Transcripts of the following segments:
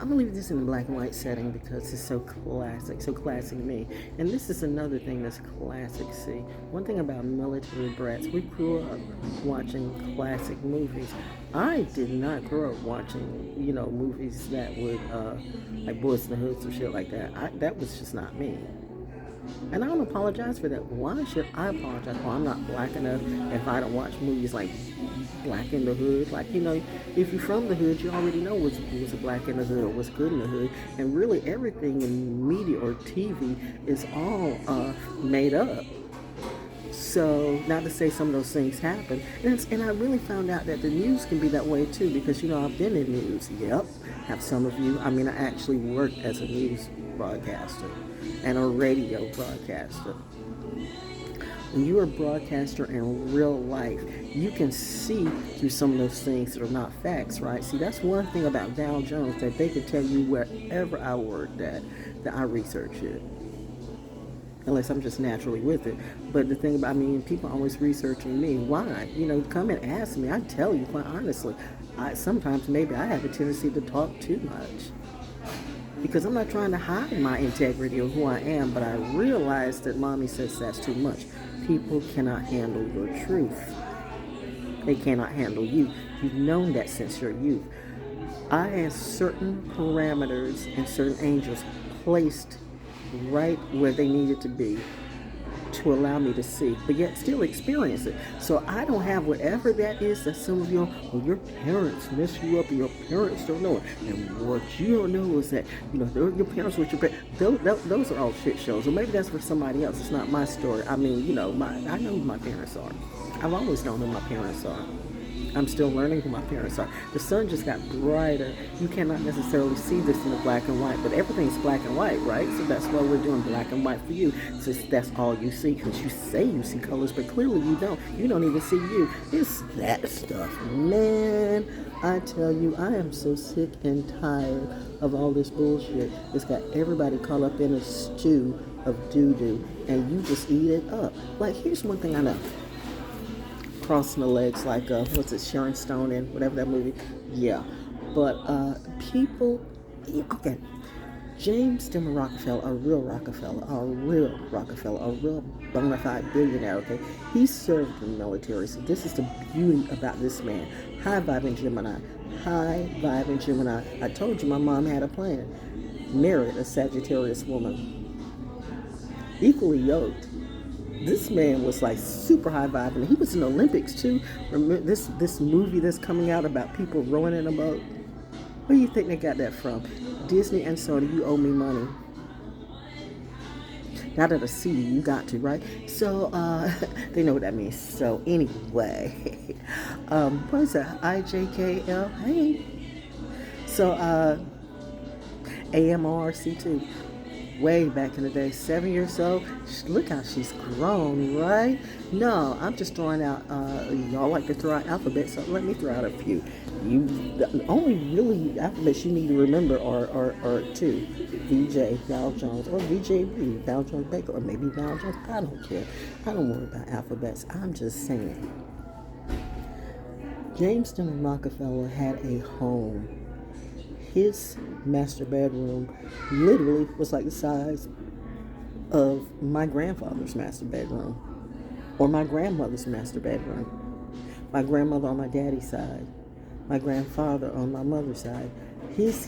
I'm gonna leave this in the black and white setting because it's so classic me. And this is another thing that's classic. See, one thing about military brats, we grew up watching classic movies. I did not grow up watching, movies that would, like Boys in the Hood or shit like that. That was just not me. And I don't apologize for that. Why should I apologize? Well, I'm not black enough if I don't watch movies like Black in the Hood. Like, if you're from the hood, you already know what's a black in the hood or what's good in the hood. And really everything in media or TV is all made up. So, not to say some of those things happen. And I really found out that the news can be that way too because, I've been in news. Yep. Have some of you. I actually worked as a news broadcaster and a radio broadcaster. When you're a broadcaster in real life, you can see through some of those things that are not facts, right? See, that's one thing about Val Jones, that they can tell you wherever I worked at, that I research it. Unless I'm just naturally with it. But the thing about people always researching me. Why? Come and ask me. I tell you, quite honestly. Sometimes maybe I have a tendency to talk too much. Because I'm not trying to hide my integrity of who I am, but I realize that mommy says that's too much. People cannot handle your truth. They cannot handle you. You've known that since your youth. I had certain parameters and certain angels placed right where they needed to be to allow me to see, but yet still experience it. So I don't have whatever that is that some of you, your parents mess you up and your parents don't know it. And what you don't know is that, your parents with your parents, those are all shit shows. Or maybe that's for somebody else. It's not my story. I know who my parents are. I've always known who my parents are. I'm still learning who my parents are. The sun just got brighter. You cannot necessarily see this in the black and white, but everything's black and white, right? So that's why we're doing black and white for you, since that's all you see, because you say you see colors, but clearly you don't. You don't even see you. It's that stuff. Man, I tell you, I am so sick and tired of all this bullshit. It's got everybody caught up in a stew of doo-doo, and you just eat it up. Like, here's one thing I know. Crossing the legs like, Sharon Stone in whatever that movie? Yeah. But people, okay. James Dimmer Rockefeller, a real bona fide billionaire, okay? He served in the military, so this is the beauty about this man. High vibing Gemini. I told you my mom had a plan. Married a Sagittarius woman. Equally yoked. This man was like super high vibing. He was in the Olympics too. Remember this movie that's coming out about people rowing in a boat? Where do you think they got that from? Disney and Sony, you owe me money. Now that I see you got to, right? So, they know what that means. So, anyway, what is that? IJKL? Hey. So, AMRC2. Way back in the day, 7 years old. Look how she's grown, right? No, I'm just throwing out, y'all like to throw out alphabets, so let me throw out a few. The only really alphabets you need to remember are two. VJ, Val Jones, or VJB, Val Jones Baker, or maybe Val Jones. I don't care. I don't worry about alphabets. I'm just saying. James Dimmer Rockefeller had a home. His master bedroom literally was like the size of my grandfather's master bedroom or my grandmother's master bedroom. My grandmother on my daddy's side, my grandfather on my mother's side. Miss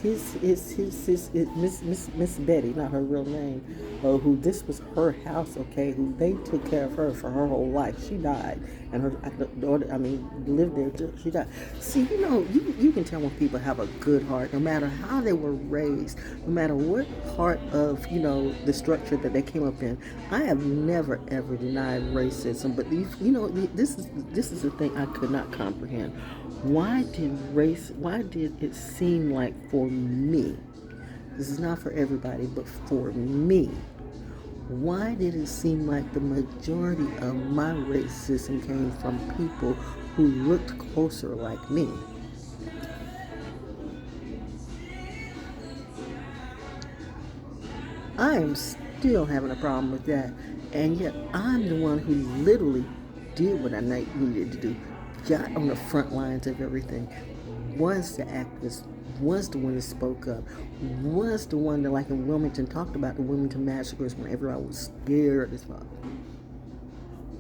Betty, not her real name, who this was her house, okay, who they took care of her for her whole life. She died, and her daughter, lived there till she died. See, you can tell when people have a good heart, no matter how they were raised, no matter what part of, the structure that they came up in. I have never, ever denied racism, but this is the thing I could not comprehend. Why did it seem like for me, this is not for everybody, but for me, why did it seem like the majority of my racism came from people who looked closer like me? I am still having a problem with that, and yet I'm the one who literally did what I needed to do. Got on the front lines of everything, was the activist, was the one that spoke up, was the one that, like in Wilmington, talked about the Wilmington massacres when everyone was scared as fuck.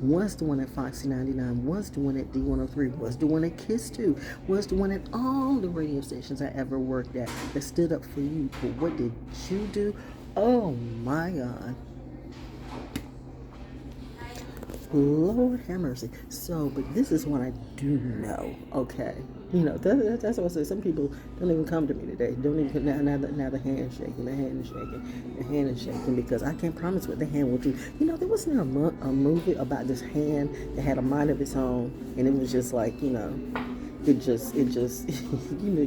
Was the one at Foxy 99, was the one at D103, was the one at Kiss 2, was the one at all the radio stations I ever worked at that stood up for you. But what did you do? Oh my God. Lord have mercy. So, but this is what I do know, okay? You know, that's what I say. Some people don't even come to me today. Don't even, now the hand is shaking because I can't promise what the hand will do. You know, there wasn't a movie about this hand that had a mind of its own, and it was just like, you know, it just, you know,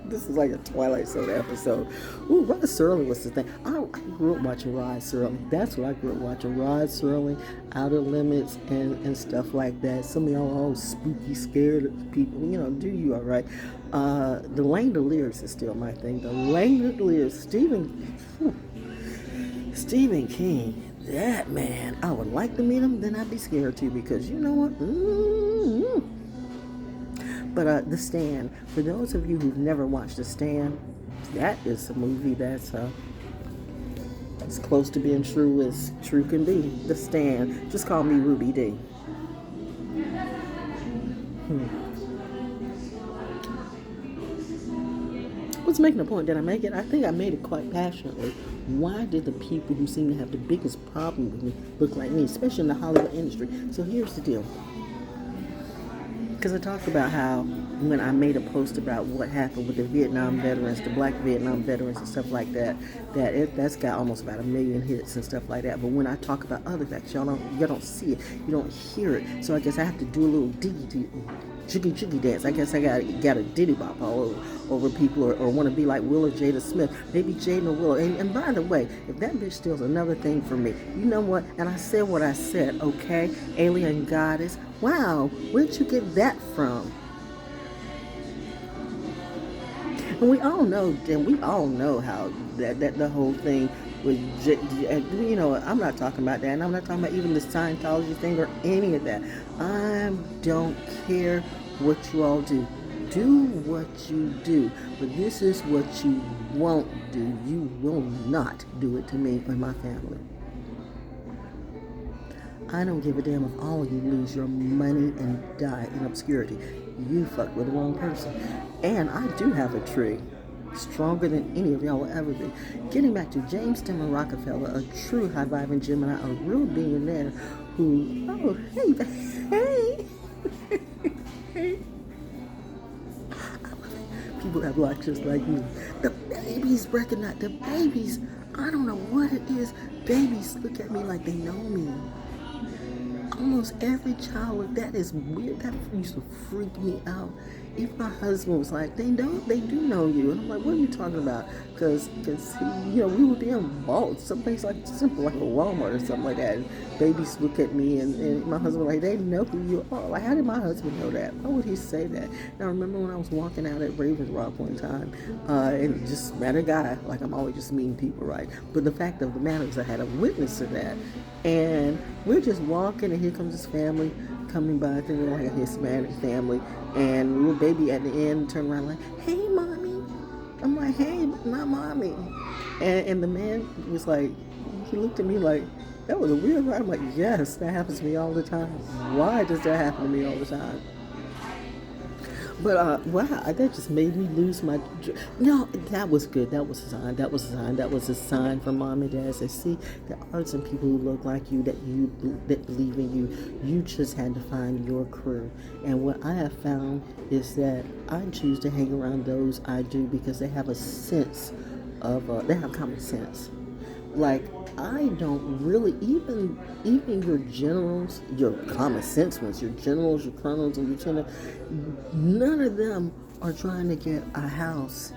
this is like a Twilight Zone episode. Ooh, Rod Serling was the thing. I grew up watching Rod Serling. That's what I grew up watching. Rod Serling, Outer Limits, and stuff like that. Some of y'all are all spooky, scared people. You know, do you all right? The Lang the Lyrics is still my thing. The Lang the Lyrics. Stephen King, that man. I would like to meet him, then I'd be scared too, because you know what? But The Stand, for those of you who've never watched The Stand, that is a movie that's as close to being true as true can be. The Stand. Just call me Ruby D. Was making a point. Did I make it? I think I made it quite passionately. Why did the people who seem to have the biggest problem with me look like me, especially in the Hollywood industry? So here's the deal. Because I talked about how when I made a post about what happened with the Vietnam veterans, the black Vietnam veterans and stuff like that, that's got almost about 1 million hits and stuff like that. But when I talk about other facts, y'all don't see it, you don't hear it. So I guess I have to do a little jiggy dance. I guess I got a diddy bop all over people, or want to be like Will or Jada Smith, maybe Jaden or Willow. And by the way, if that bitch steals another thing from me, you know what? And I said what I said, okay? Alien Goddess. Wow, where'd you get that from? And we all know how that the whole thing was, you know, I'm not talking about that, and I'm not talking about even the Scientology thing or any of that. I don't care what you all do. Do what you do, but this is what you won't do. You will not do it to me or my family. I don't give a damn if all of you lose your money and die in obscurity. You fucked with the wrong person. And I do have a tree, stronger than any of y'all will ever be. Getting back to James Timmer Rockefeller, a true high-vibing Gemini, a real billionaire who, oh, hey. People have lives just like me. The babies recognize, the babies, I don't know what it is. Babies look at me like they know me. Almost every child, that is weird. That used to freak me out. Even my husband was like, they do know you. And I'm like, what are you talking about? Because you know, we would be in malls, someplace like simple, like a Walmart or something like that. And babies look at me, and my husband was like, they know who you are. Like, how did my husband know that? Why would he say that? Now, I remember when I was walking out at Ravens Rock one time, and just met a guy, like I'm always just meeting people, right? But the fact of the matter is I had a witness to that. And we're just walking, and here comes this family coming by, I think like a Hispanic family, and little baby at the end turned around like, hey, mommy. I'm like, hey, not mommy. And the man was like, he looked at me like, that was a weird ride. I'm like, yes, that happens to me all the time. Why does that happen to me all the time? But, wow, that just made me lose my... No, that was good. That was a sign. That was a sign. That was a sign from mom and dad. Say, see, there are some people who look like you that believe in you. You just had to find your crew. And what I have found is that I choose to hang around those I do because they have a sense of... they have common sense. Like, I don't really, even your generals, your common sense ones, your generals, your colonels, and lieutenants, none of them are trying to get a house.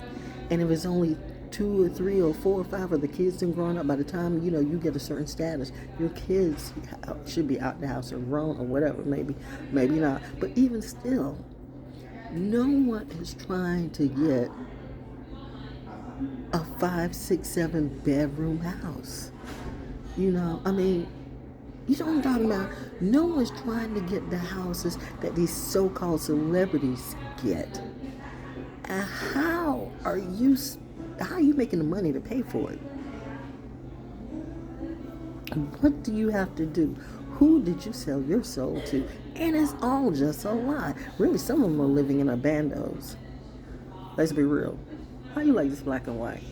And if it's only 2 or 3 or 4 or 5 of the kids and growing up, by the time, you know, you get a certain status, your kids should be out the house or grown or whatever, maybe not. But even still, no one is trying to get a 5, 6, 7 bedroom house. You know, I mean, you know what I'm talking about? No one's trying to get the houses that these so-called celebrities get. how are you making the money to pay for it? What do you have to do? Who did you sell your soul to? And it's all just a lie. Really, some of them are living in abandos. Let's be real. How you like this black and white?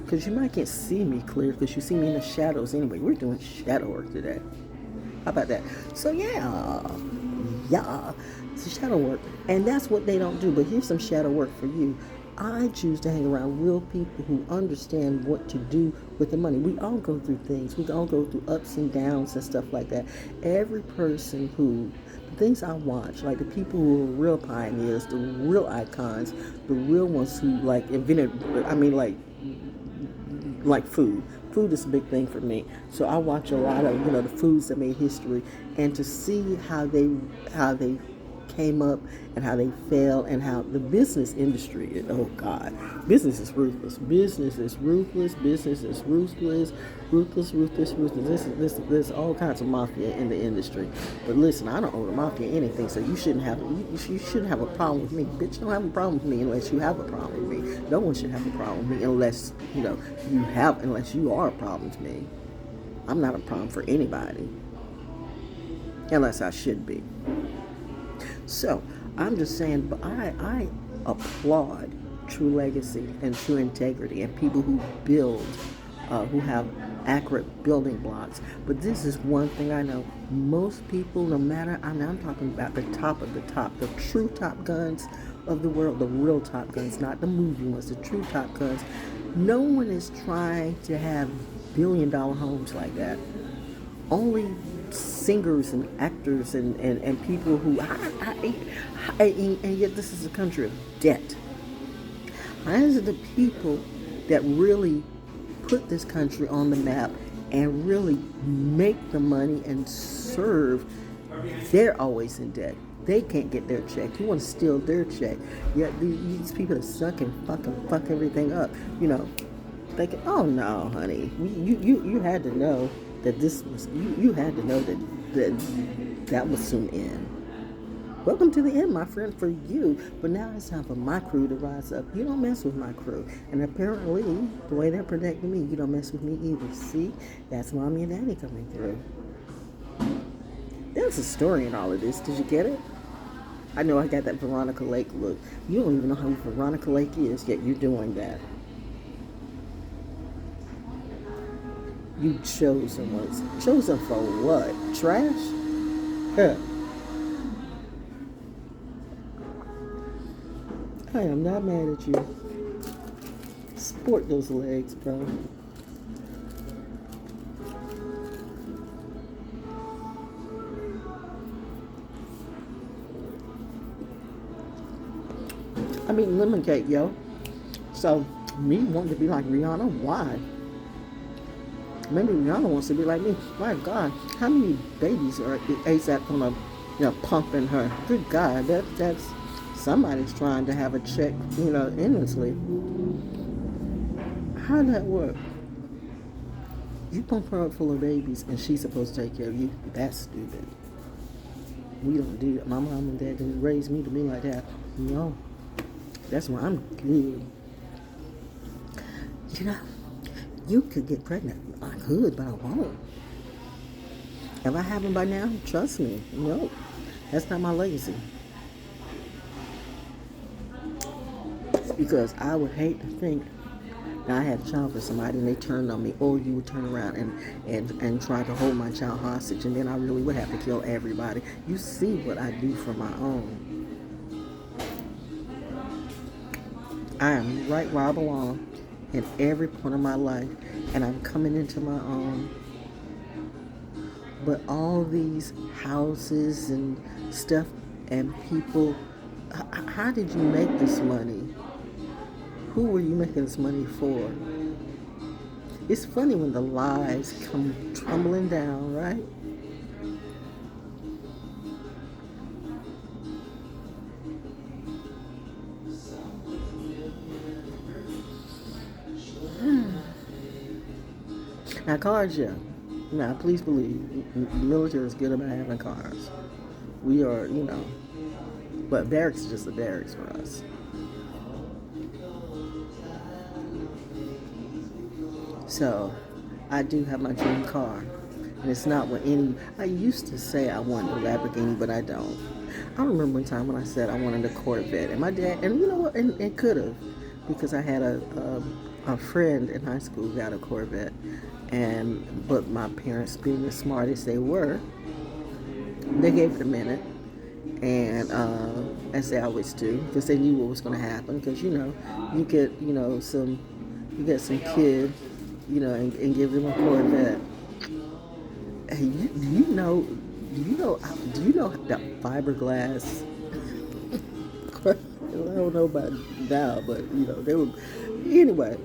Because you might can't see me clear because you see me in the shadows anyway. We're doing shadow work today. How about that? So yeah, it's shadow work. And that's what they don't do. But here's some shadow work for you. I choose to hang around real people who understand what to do with the money. We all go through things. We all go through ups and downs and stuff like that. Every person the things I watch, like the people who are real pioneers, the real icons, the real ones who invented, like food. Food is a big thing for me. So I watch a lot of, the foods that made history, and to see how they came up and how they fell, and how the business industry, oh God, business is ruthless. Business is ruthless. Business is ruthless. There's all kinds of mafia in the industry. But listen, I don't owe the mafia anything, so you shouldn't have a problem with me. Bitch, don't have a problem with me unless you have a problem with me. No one should have a problem with me unless you are a problem to me. I'm not a problem for anybody. Unless I should be. So, I'm just saying, but I applaud true legacy and true integrity and people who build, who have accurate building blocks. But this is one thing I know. Most people, no matter, I'm talking about the top of the top, the true top guns of the world, the real top guns, not the movie ones, the true top guns. No one is trying to have billion-dollar homes like that. Only singers and actors and people who and yet this is a country of debt. These are the people that really put this country on the map and really make the money and serve. They're always in debt. They can't get their check. You want to steal their check. Yet these people that suck and fuck everything up. Thinking, oh no, honey, you had to know that this was, you had to know that was soon end. Welcome to the end, my friend, for you. But now it's time for my crew to rise up. You don't mess with my crew. And apparently, the way they're protecting me, you don't mess with me either. See? That's mommy and daddy coming through. There's a story in all of this. Did you get it? I know I got that Veronica Lake look. You don't even know who Veronica Lake is, yet you're doing that. You chosen ones. Chosen for what? Trash? Huh. I am not mad at you. Sport those legs, bro. I mean, lemon cake, yo. So, me wanting to be like Rihanna, why? Maybe Rihanna wants to be like me. My God, how many babies are ASAP gonna pump in her? Good God, that's somebody's trying to have a check, endlessly. How did that work? You pump her up full of babies and she's supposed to take care of you. That's stupid. We don't do that. My mom and dad didn't raise me to be like that. No. That's why I'm good. You could get pregnant. I could, but I won't. If I haven't by now, trust me, no. That's not my legacy. Because I would hate to think that I had a child for somebody and they turned on me, or you would turn around and try to hold my child hostage, and then I really would have to kill everybody. You see what I do for my own. I am right where I belong in every point of my life, and I'm coming into my own. But all these houses and stuff and people, how did you make this money? Who were you making this money for? It's funny when the lies come tumbling down, right? Now, cars, yeah. Now, please believe, the military is good about having cars. We are, but barracks is just a barracks for us. So I do have my dream car. And it's not what any. I used to say I wanted a Lamborghini, but I don't. I remember one time when I said I wanted a Corvette, and my dad, and you know what, and it could have, because I had a friend in high school who got a Corvette, but my parents, being as smart as they were, they gave it a minute, and as they always do, because they knew what was going to happen. Because you get some kid, and give them a Corvette. Hey, do you know that fiberglass? I don't know about now, but they were. Anyway,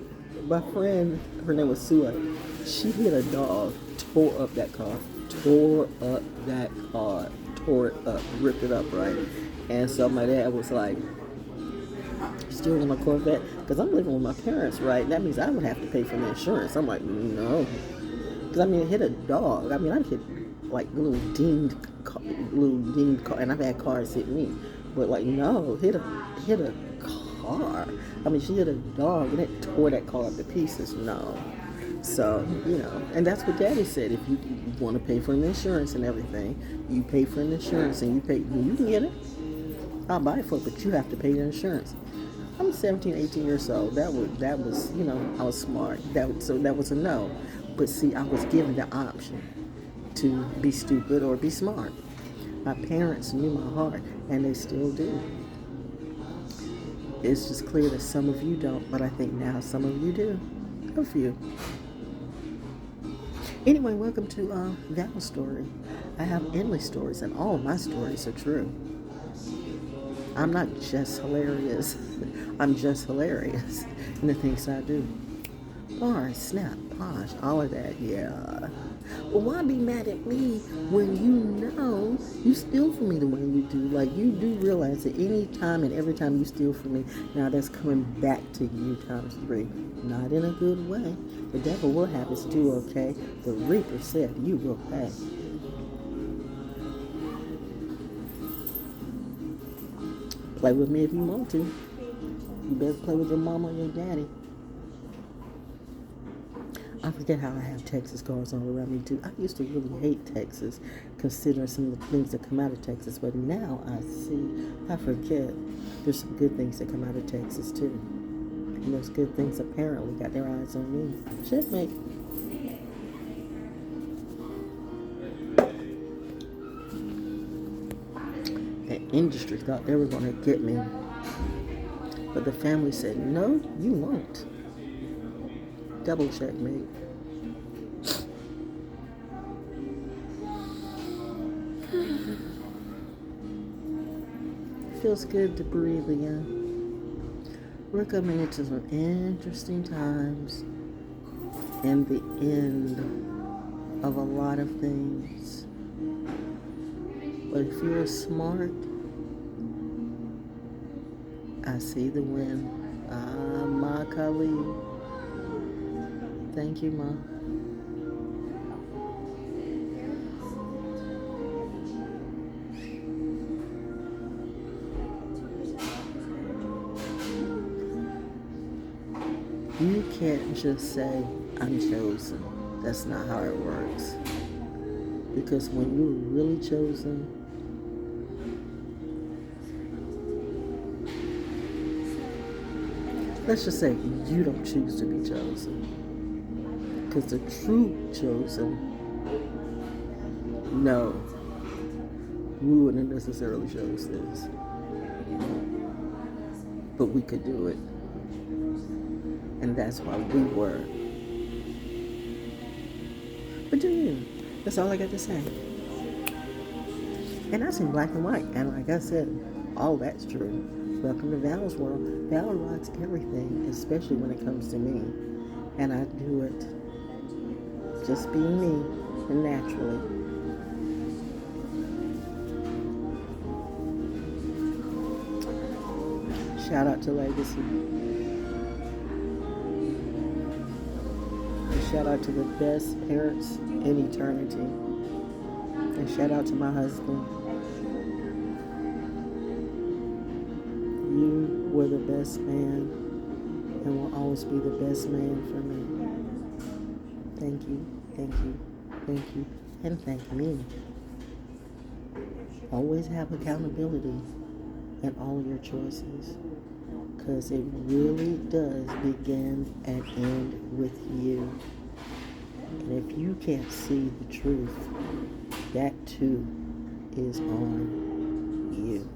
my friend, her name was Sue. She hit a dog, tore up that car, tore it up, ripped it up, right? And so my dad was like, "Still in my Corvette?" Because I'm living with my parents, right? That means I would have to pay for the insurance. I'm like, no. Because it hit a dog. I hit like little dinged car, and I've had cars hit me, but like no, hit a car. She hit a dog and it tore that car up to pieces. No, so and that's what Daddy said. If you want to pay for the insurance and everything, you pay for the insurance and you can get it. I'll buy it for it, but you have to pay the insurance. I'm 17, 18 years old. That was I was smart. That was a no. But see, I was given the option to be stupid or be smart. My parents knew my heart, and they still do. It's just clear that some of you don't, but I think now some of you do. A few. Anyway, welcome to Val's story. I have endless stories, and all of my stories are true. I'm not just hilarious. I'm just hilarious in the things I do. Bars, snap, posh, all of that, yeah. Well, why be mad at me when you steal from me the way you do? Like, you do realize that any time and every time you steal from me, now that's coming back to you times 3. Not in a good way. The devil will have his due, okay? The reaper said you will pay. Play with me if you want to. You better play with your mama or your daddy. I forget how I have Texas cars all around me too. I used to really hate Texas, considering some of the things that come out of Texas, but now I forget there's some good things that come out of Texas too. And those good things apparently got their eyes on me. Checkmate. The industry thought they were going to get me, but the family said, no, you won't. Double checkmate. Feels good to breathe again. We're coming into some interesting times and the end of a lot of things. But if you're smart, I see the win. Ma Kali. Thank you, Ma. You can't just say, I'm chosen. That's not how it works. Because when you're really chosen, let's just say you don't choose to be chosen. Because the true chosen, no, we wouldn't have necessarily chose this. But we could do it. And that's why we were. But do you? That's all I got to say. And I sing black and white. And like I said, all that's true. Welcome to Val's world. Val rocks everything, especially when it comes to me. And I do it just being me and naturally. Shout out to Legacy. And shout out to the best parents in eternity. And shout out to my husband. You were the best man and will always be the best man for me. Thank you, thank you, thank you, and thank me. Always have accountability in all of your choices, because it really does begin and end with you. And if you can't see the truth, that too is on you.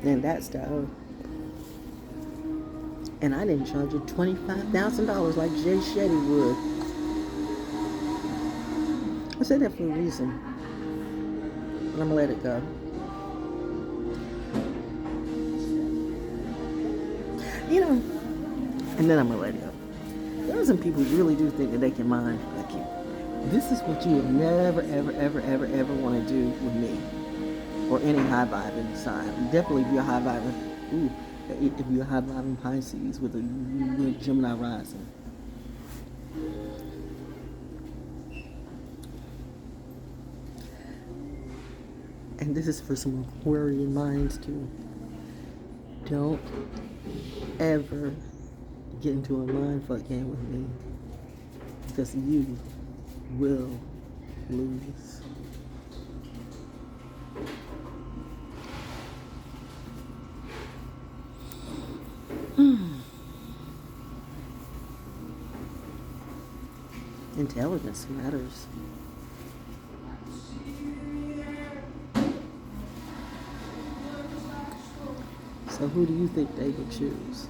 And that's DAO. And I didn't charge you $25,000 like Jay Shetty would. I said that for a reason. And I'm gonna let it go. You know, and then I'm gonna let it go. There are some people who really do think that they can mind like you. This is what you would never, ever, ever, ever, ever want to do with me. Or any high vibing sign. Definitely if you're high vibing. If you're high vibing Pisces with a Gemini rising. And this is for some Aquarian minds too. Don't ever get into a mindfuck game with me, because you will lose. Intelligence matters. So who do you think they would choose?